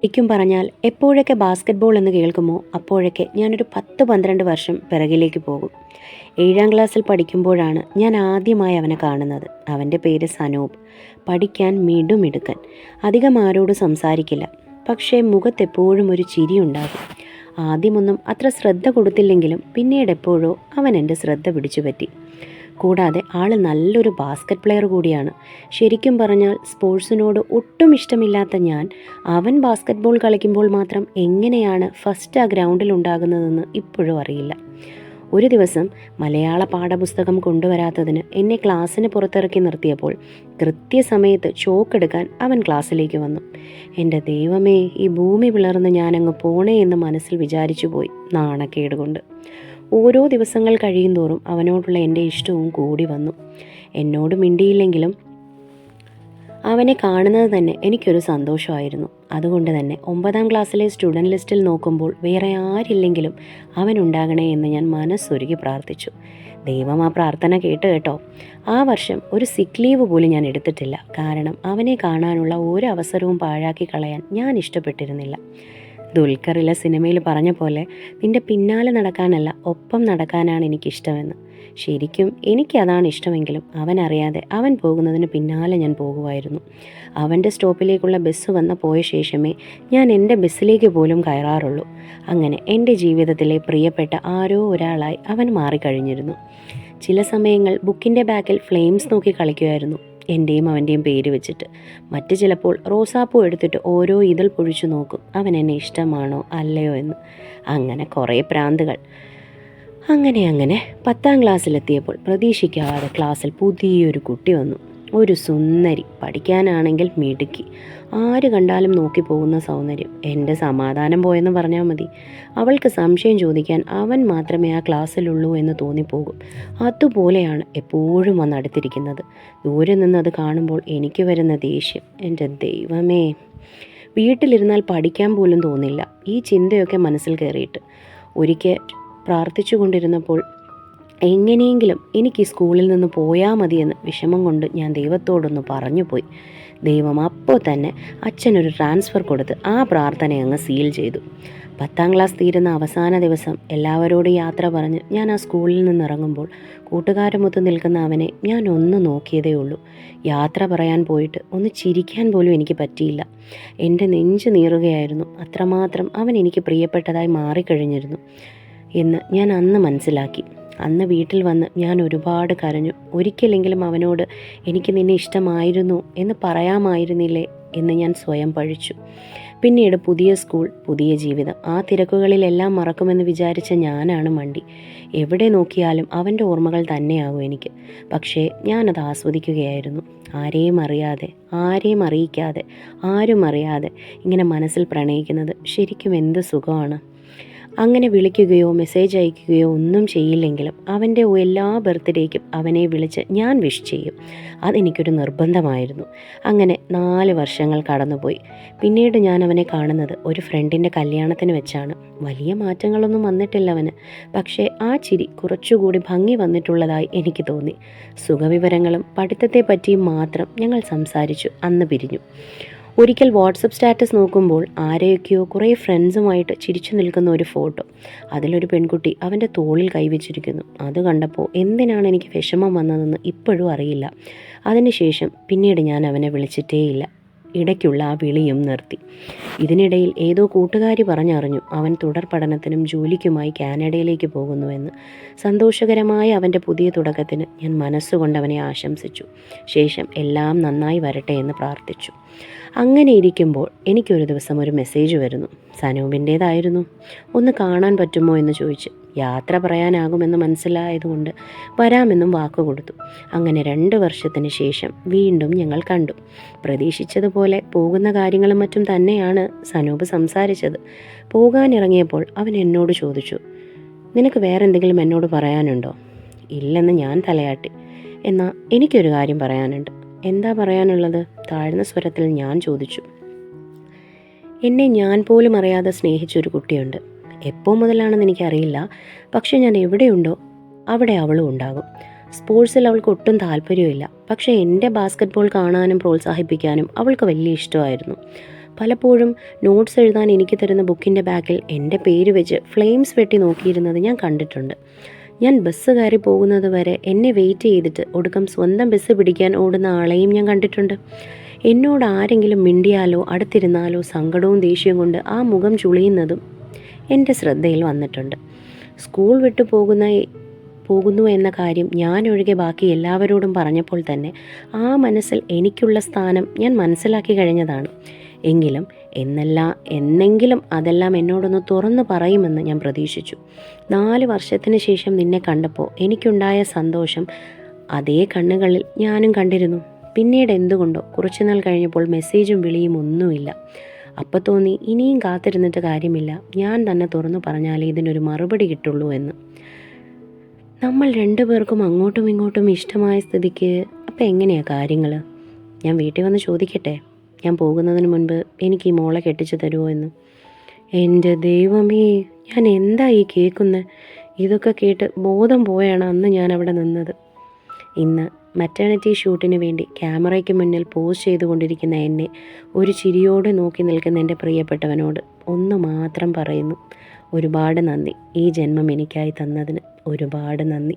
ശരിക്കും പറഞ്ഞാൽ എപ്പോഴൊക്കെ ബാസ്ക്കറ്റ്ബോൾ എന്ന് കേൾക്കുമോ അപ്പോഴൊക്കെ ഞാനൊരു 10-12 വർഷം പിറകിലേക്ക് പോകും. 7ാം ക്ലാസ്സിൽ പഠിക്കുമ്പോഴാണ് ഞാൻ ആദ്യമായി അവനെ കാണുന്നത്. അവൻ്റെ പേര് സനൂപ്. പഠിക്കാൻ മിടുമിടുക്കൻ. അധികം ആരോടും സംസാരിക്കില്ല. പക്ഷേ മുഖത്തെപ്പോഴും ഒരു ചിരിയുണ്ടാകും. ആദ്യമൊന്നും അത്ര ശ്രദ്ധ കൊടുത്തില്ലെങ്കിലും പിന്നീട് എപ്പോഴോ അവൻ എൻ്റെ ശ്രദ്ധ പിടിച്ചു പറ്റി. കൂടാതെ ആൾ നല്ലൊരു ബാസ്ക്കറ്റ് പ്ലെയർ കൂടിയാണ്. ശരിക്കും പറഞ്ഞാൽ സ്പോർട്സിനോട് ഒട്ടും ഇഷ്ടമില്ലാത്ത ഞാൻ അവൻ ബാസ്ക്കറ്റ് ബോൾ കളിക്കുമ്പോൾ മാത്രം എങ്ങനെയാണ് ഫസ്റ്റ് ആ ഗ്രൗണ്ടിൽ ഉണ്ടാകുന്നതെന്ന് ഇപ്പോഴും അറിയില്ല. ഒരു ദിവസം മലയാള പാഠപുസ്തകം കൊണ്ടുവരാത്തതിന് എന്നെ ക്ലാസ്സിന് പുറത്തിറക്കി നിർത്തിയപ്പോൾ കൃത്യസമയത്ത് ചോക്കെടുക്കാൻ അവൻ ക്ലാസ്സിലേക്ക് വന്നു. എൻ്റെ ദൈവമേ, ഈ ഭൂമി പിളർന്ന് ഞാനങ്ങ് പോണേ എന്ന് മനസ്സിൽ വിചാരിച്ചു പോയി, നാണക്കേട് കൊണ്ട്. ഓരോ ദിവസങ്ങൾ കഴിയുന്തോറും അവനോടുള്ള എൻ്റെ ഇഷ്ടവും കൂടി വന്നു. എന്നോട് മിണ്ടിയില്ലെങ്കിലും അവനെ കാണുന്നത് തന്നെ എനിക്കൊരു സന്തോഷമായിരുന്നു. അതുകൊണ്ട് തന്നെ 9ാം ക്ലാസ്സിലെ സ്റ്റുഡൻറ് ലിസ്റ്റിൽ നോക്കുമ്പോൾ വേറെ ആരില്ലെങ്കിലും അവനുണ്ടാകണേ എന്ന് ഞാൻ മനസ്സൊരുക്കി പ്രാർത്ഥിച്ചു. ദൈവം ആ പ്രാർത്ഥന കേട്ടോ. ആ വർഷം ഒരു സിക്ക് ലീവ് പോലും ഞാൻ എടുത്തിട്ടില്ല. കാരണം അവനെ കാണാനുള്ള ഒരു അവസരവും പാഴാക്കി കളയാൻ ഞാൻ ഇഷ്ടപ്പെട്ടിരുന്നില്ല. ദുൽഖറിലെ സിനിമയിൽ പറഞ്ഞ പോലെ നിൻ്റെ പിന്നാലെ നടക്കാനല്ല, ഒപ്പം നടക്കാനാണ് എനിക്കിഷ്ടമെന്ന്. ശരിക്കും എനിക്കതാണ് ഇഷ്ടമെങ്കിലും അവനറിയാതെ അവൻ പോകുന്നതിന് പിന്നാലെ ഞാൻ പോകുമായിരുന്നു. അവൻ്റെ സ്റ്റോപ്പിലേക്കുള്ള ബസ് പോയ ശേഷമേ ഞാൻ എൻ്റെ ബസ്സിലേക്ക് പോലും കയറാറുള്ളൂ. അങ്ങനെ എൻ്റെ ജീവിതത്തിലെ പ്രിയപ്പെട്ട ആരോ ഒരാളായി അവൻ മാറിക്കഴിഞ്ഞിരുന്നു. ചില സമയങ്ങൾ ബുക്കിൻ്റെ ബാക്കിൽ ഫ്ലെയിംസ് നോക്കി കളിക്കുമായിരുന്നു, എൻ്റെയും അവൻ്റെയും പേര് വെച്ചിട്ട്. മറ്റ് ചിലപ്പോൾ റോസാപ്പൂ എടുത്തിട്ട് ഓരോ ഇതൾ പൊഴിച്ചു നോക്കും, അവൻ എന്നെ ഇഷ്ടമാണോ അല്ലയോ എന്ന്. അങ്ങനെ കുറേ പ്രാന്തുകൾ. അങ്ങനെ 10ാം ക്ലാസ്സിലെത്തിയപ്പോൾ പ്രതീക്ഷിക്കാതെ ക്ലാസ്സിൽ പുതിയൊരു കുട്ടി വന്നു. ഒരു സുന്ദരി, പഠിക്കാനാണെങ്കിൽ മിടുക്കി, ആര് കണ്ടാലും നോക്കി പോകുന്ന സൗന്ദര്യം. എൻ്റെ സമാധാനം പോയെന്ന് പറഞ്ഞാൽ മതി. അവൾക്ക് സംശയം ചോദിക്കാൻ അവൻ മാത്രമേ ആ ക്ലാസ്സിലുള്ളൂ എന്ന് തോന്നിപ്പോകും. അതുപോലെയാണ് എപ്പോഴും വന്ന് അടുത്തിരിക്കുന്നത്. ദൂരെ നിന്ന് അത് കാണുമ്പോൾ എനിക്ക് വരുന്ന ദേഷ്യം, എൻ്റെ ദൈവമേ, വീട്ടിലിരുന്നാൽ പഠിക്കാൻ പോലും തോന്നില്ല. ഈ ചിന്തയൊക്കെ മനസ്സിൽ കയറിയിട്ട് ഒരിക്കൽ പ്രാർത്ഥിച്ചു കൊണ്ടിരുന്നപ്പോൾ എങ്ങനെയെങ്കിലും എനിക്ക് ഈ സ്കൂളിൽ നിന്ന് പോയാൽ മതിയെന്ന് വിഷമം കൊണ്ട് ഞാൻ ദൈവത്തോടൊന്ന് പറഞ്ഞു പോയി. ദൈവം അപ്പോൾ തന്നെ അച്ഛനൊരു ട്രാൻസ്ഫർ കൊടുത്ത് ആ പ്രാർത്ഥന അങ്ങ് സീൽ ചെയ്തു. 10ാം ക്ലാസ് തീരുന്ന അവസാന ദിവസം എല്ലാവരോടും യാത്ര പറഞ്ഞ് ഞാൻ ആ സ്കൂളിൽ നിന്ന് ഇറങ്ങുമ്പോൾ കൂട്ടുകാരുമൊത്ത് നിൽക്കുന്ന അവനെ ഞാൻ ഒന്ന് നോക്കിയതേ ഉള്ളൂ. യാത്ര പറയാൻ പോയിട്ട് ഒന്ന് ചിരിക്കാൻ പോലും എനിക്ക് പറ്റിയില്ല. എൻ്റെ നെഞ്ച് നീറുകയായിരുന്നു. അത്രമാത്രം അവൻ എനിക്ക് പ്രിയപ്പെട്ടതായി മാറിക്കഴിഞ്ഞിരുന്നു എന്ന് ഞാൻ അന്ന് മനസ്സിലാക്കി. അന്ന് വീട്ടിൽ വന്ന് ഞാൻ ഒരുപാട് കരഞ്ഞു. ഒരിക്കലെങ്കിലും അവനോട് എനിക്ക് നിന്നെ ഇഷ്ടമായിരുന്നു എന്ന് പറയാമായിരുന്നില്ലേ എന്ന് ഞാൻ സ്വയം പഴിച്ചു. പിന്നീട് പുതിയ സ്കൂൾ, പുതിയ ജീവിതം. ആ തിരക്കുകളിലെല്ലാം മറക്കുമെന്ന് വിചാരിച്ച ഞാനാണ് മണ്ടി. എവിടെ നോക്കിയാലും അവൻ്റെ ഓർമ്മകൾ തന്നെയാകും എനിക്ക്. പക്ഷേ ഞാനത് ആസ്വദിക്കുകയായിരുന്നു. ആരെയും അറിയാതെ, ആരെയും അറിയിക്കാതെ, ആരും അറിയാതെ ഇങ്ങനെ മനസ്സിൽ പ്രണയിക്കുന്നത് ശരിക്കും എന്ത് സുഖമാണ്. അങ്ങനെ വിളിക്കുകയോ മെസ്സേജ് അയക്കുകയോ ഒന്നും ചെയ്യില്ലെങ്കിലും അവൻ്റെ എല്ലാ ബർത്ത്ഡേക്കും അവനെ വിളിച്ച് ഞാൻ വിഷ് ചെയ്യും. അതെനിക്കൊരു നിർബന്ധമായിരുന്നു. അങ്ങനെ 4 വർഷങ്ങൾ കടന്നുപോയി. പിന്നീട് ഞാൻ അവനെ കാണുന്നത് ഒരു ഫ്രണ്ടിൻ്റെ കല്യാണത്തിന് വെച്ചാണ്. വലിയ മാറ്റങ്ങളൊന്നും വന്നിട്ടില്ല അവന്. പക്ഷേ ആ ചിരി കുറച്ചുകൂടി ഭംഗി വന്നിട്ടുള്ളതായി എനിക്ക് തോന്നി. സുഖവിവരങ്ങളും പഠിത്തത്തെ പറ്റിയും മാത്രം ഞങ്ങൾ സംസാരിച്ചു. അന്ന് പിരിഞ്ഞു. ഒരിക്കൽ വാട്സപ്പ് സ്റ്റാറ്റസ് നോക്കുമ്പോൾ ആരെയൊക്കെയോ കുറേ ഫ്രണ്ട്സുമായിട്ട് ചിരിച്ചു നിൽക്കുന്ന ഒരു ഫോട്ടോ. അതിലൊരു പെൺകുട്ടി അവൻ്റെ തോളിൽ കൈവച്ചിരിക്കുന്നു. അത് കണ്ടപ്പോൾ എന്തിനാണ് എനിക്ക് വിഷമം വന്നതെന്ന് ഇപ്പോഴും അറിയില്ല. അതിനുശേഷം പിന്നീട് ഞാൻ അവനെ വിളിച്ചിട്ടേയില്ല. ഇടയ്ക്കുള്ള ആ വിളിയും നിർത്തി. ഇതിനിടയിൽ ഏതോ കൂട്ടുകാരി പറഞ്ഞറിഞ്ഞു അവൻ തുടർ പഠനത്തിനും ജോലിക്കുമായി കാനഡയിലേക്ക് പോകുന്നുവെന്ന്. സന്തോഷകരമായ അവൻ്റെ പുതിയ തുടക്കത്തിന് ഞാൻ മനസ്സുകൊണ്ട് അവനെ ആശംസിച്ചു. ശേഷം എല്ലാം നന്നായി വരട്ടെ എന്ന് പ്രാർത്ഥിച്ചു. അങ്ങനെ ഇരിക്കുമ്പോൾ എനിക്കൊരു ദിവസം ഒരു മെസ്സേജ് വരുന്നു. സനൂപിൻ്റേതായിരുന്നു. ഒന്ന് കാണാൻ പറ്റുമോ എന്ന് ചോദിച്ച്. യാത്ര പറയാനാകുമെന്ന് മനസ്സിലായതുകൊണ്ട് വരാമെന്നും വാക്ക് കൊടുത്തു. അങ്ങനെ 2 വർഷത്തിന് ശേഷം വീണ്ടും ഞങ്ങൾ കണ്ടു. പ്രതീക്ഷിച്ചതുപോലെ പോകുന്ന കാര്യങ്ങളും മറ്റും തന്നെയാണ് സനൂപ് സംസാരിച്ചത്. പോകാനിറങ്ങിയപ്പോൾ അവൻ എന്നോട് ചോദിച്ചു, നിനക്ക് വേറെന്തെങ്കിലും എന്നോട് പറയാനുണ്ടോ? ഇല്ലെന്ന് ഞാൻ തലയാട്ടി. എന്നാൽ എനിക്കൊരു കാര്യം പറയാനുണ്ട്. എന്താ പറയാനുള്ളത്? താഴ്ന്ന സ്വരത്തിൽ ഞാൻ ചോദിച്ചു. എന്നെ ഞാൻ പോലും അറിയാതെ സ്നേഹിച്ചൊരു കുട്ടിയുണ്ട്. എപ്പോൾ മുതലാണെന്ന് എനിക്കറിയില്ല. പക്ഷെ ഞാൻ എവിടെയുണ്ടോ അവിടെ അവളും ഉണ്ടാകും. സ്പോർട്സിൽ അവൾക്ക് ഒട്ടും താല്പര്യമില്ല. പക്ഷേ എൻ്റെ ബാസ്ക്കറ്റ്ബോൾ കാണാനും പ്രോത്സാഹിപ്പിക്കാനും അവൾക്ക് വലിയ ഇഷ്ടമായിരുന്നു. പലപ്പോഴും നോട്ട്സ് എഴുതാൻ എനിക്ക് തരുന്ന ബുക്കിൻ്റെ ബാക്കിൽ എൻ്റെ പേര് വെച്ച് ഫ്ലെയിംസ് വെട്ടി നോക്കിയിരുന്നത് ഞാൻ കണ്ടിട്ടുണ്ട്. ഞാൻ ബസ് കയറി പോകുന്നത് വരെ എന്നെ വെയിറ്റ് ചെയ്തിട്ട് ഒടുക്കം സ്വന്തം ബസ് പിടിക്കാൻ ഓടുന്ന ആളെയും ഞാൻ കണ്ടിട്ടുണ്ട്. എന്നോട് ആരെങ്കിലും മിണ്ടിയാലോ അടുത്തിരുന്നാലോ സങ്കടവും ദേഷ്യവും കൊണ്ട് ആ മുഖം ചുളിയുന്നതും എൻ്റെ ശ്രദ്ധയിൽ വന്നിട്ടുണ്ട്. സ്കൂൾ വിട്ടു പോകുന്നു എന്ന കാര്യം ഞാനൊഴികെ ബാക്കി എല്ലാവരോടും പറഞ്ഞപ്പോൾ തന്നെ ആ മനസ്സിൽ എനിക്കുള്ള സ്ഥാനം ഞാൻ മനസ്സിലാക്കി കഴിഞ്ഞതാണ്. എങ്കിലും എന്നെങ്കിലും അതെല്ലാം എന്നോടൊന്ന് തുറന്നു പറയുമെന്ന് ഞാൻ പ്രതീക്ഷിച്ചു. 4 വർഷത്തിന് ശേഷം നിന്നെ കണ്ടപ്പോൾ എനിക്കുണ്ടായ സന്തോഷം അതേ കണ്ണുകളിൽ ഞാനും കണ്ടിരുന്നു. പിന്നീട് എന്തുകൊണ്ടോ കുറച്ചുനാൾ കഴിഞ്ഞപ്പോൾ മെസ്സേജും വിളിയും ഒന്നുമില്ല. അപ്പോൾ തോന്നി ഇനിയും കാത്തിരുന്നിട്ട് കാര്യമില്ല, ഞാൻ തന്നെ തുറന്നു പറഞ്ഞാലേ ഇതിനൊരു മറുപടി കിട്ടുള്ളൂ എന്ന്. നമ്മൾ 2 പേർക്കും അങ്ങോട്ടും ഇങ്ങോട്ടും ഇഷ്ടമായ സ്ഥിതിക്ക് അപ്പം എങ്ങനെയാണ് കാര്യങ്ങൾ? ഞാൻ വീട്ടിൽ വന്ന് ചോദിക്കട്ടെ, ഞാൻ പോകുന്നതിന് മുൻപ് എനിക്ക് ഈ മോളെ കെട്ടിച്ചു തരുമോ എന്ന്? എൻ്റെ ദൈവമേ, ഞാൻ എന്താ ഈ കേൾക്കുന്നത്? ഇതൊക്കെ കേട്ട് ബോധം പോയാണ് അന്ന് ഞാൻ അവിടെ നിന്നത്. ഇന്ന് മറ്റേണിറ്റി ഷൂട്ടിന് വേണ്ടി ക്യാമറയ്ക്ക് മുന്നിൽ പോസ് ചെയ്തുകൊണ്ടിരിക്കുന്ന എന്നെ ഒരു ചിരിയോടെ നോക്കി നിൽക്കുന്ന എൻ്റെ പ്രിയപ്പെട്ടവനോട് ഒന്ന് മാത്രം പറയുന്നു, ഒരുപാട് നന്ദി. ഈ ജന്മം എനിക്കായി തന്നതിന് ഒരുപാട് നന്ദി.